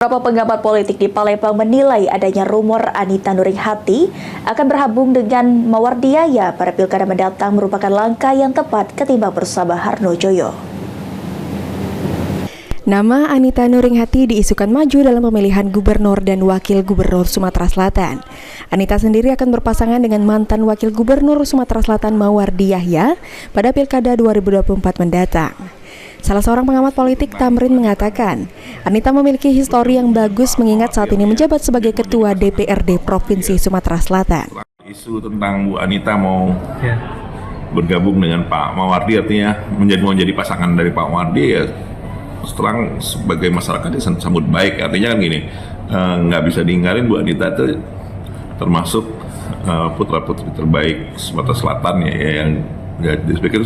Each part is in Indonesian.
Beberapa pengamat politik di Palembang menilai adanya rumor Anita Nurringhati akan bergabung dengan Mawardiaya pada pilkada mendatang merupakan langkah yang tepat ketimbang bersama Harno Joyo. Nama Anita Nurringhati diisukan maju dalam pemilihan gubernur dan wakil gubernur Sumatera Selatan. Anita sendiri akan berpasangan dengan mantan wakil gubernur Sumatera Selatan Mawardiaya pada pilkada 2024 mendatang. Salah seorang pengamat politik, Tamrin, mengatakan Anita memiliki histori yang bagus mengingat saat ini menjabat sebagai Ketua DPRD Provinsi Sumatera Selatan. Isu tentang Bu Anita mau bergabung dengan Pak Mawardi, artinya mau jadi pasangan dari Pak Mawardi, ya terang sebagai masyarakat disambut baik. Artinya kan gini, nggak bisa diingkarin Bu Anita itu termasuk putra-putri terbaik Sumatera Selatan ya, yang dipikir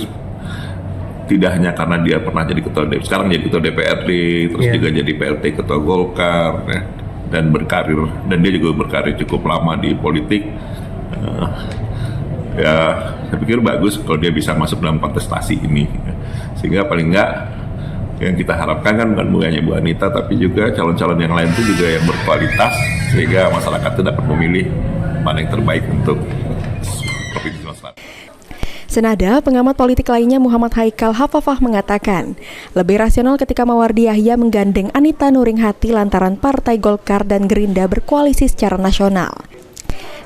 tidak hanya karena dia pernah jadi ketua DPRD, sekarang jadi ketua DPRD, terus juga jadi PLT ketua Golkar, ya, dan berkarir, dan dia juga berkarir cukup lama di politik. Ya, saya pikir bagus kalau dia bisa masuk dalam kontestasi ini, sehingga paling enggak yang kita harapkan kan bukan hanya Bu Anita, tapi juga calon-calon yang lain itu juga yang berkualitas, sehingga masyarakat itu dapat memilih mana yang terbaik untuk Provinsi Sumatera Selatan. Senada, pengamat politik lainnya Muhammad Haikal Hafafah mengatakan, lebih rasional ketika Mawardiaya menggandeng Anita Nurringhati lantaran Partai Golkar dan Gerindra berkoalisi secara nasional.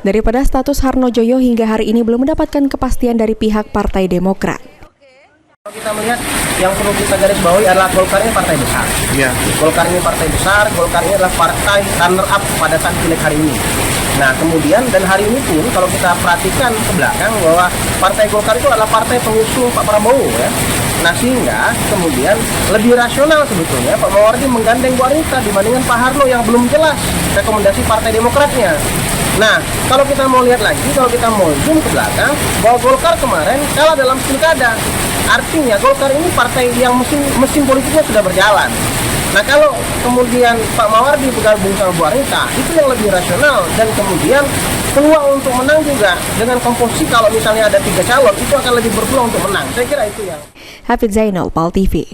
Daripada status Harno Joyo hingga hari ini belum mendapatkan kepastian dari pihak Partai Demokrat. Kalau kita melihat yang perlu kita garis bawahi adalah Golkar ini partai besar. Ya. Golkar ini partai besar, Golkar ini adalah partai runner up pada saat pileg hari ini. Nah kemudian dan hari ini pun kalau kita perhatikan ke belakang bahwa Partai Golkar itu adalah partai pengusung Pak Prabowo ya. Nah sehingga kemudian lebih rasional sebetulnya Pak Mawardi menggandeng Bu Anita dibandingkan Pak Harno yang belum jelas rekomendasi Partai Demokratnya. Nah kalau kita mau lihat lagi, kalau kita mau zoom ke belakang bahwa Golkar kemarin kalah dalam pilkada. Artinya Golkar ini partai yang mesin politiknya sudah berjalan. Nah kalau kemudian Pak Mawardi bergabung sama Bu Anita, itu yang lebih rasional, dan kemudian peluang untuk menang juga dengan komposisi kalau misalnya ada 3 calon itu akan lebih berpeluang untuk menang. Saya kira itu yang. Hafidz Zainal, PAL TV.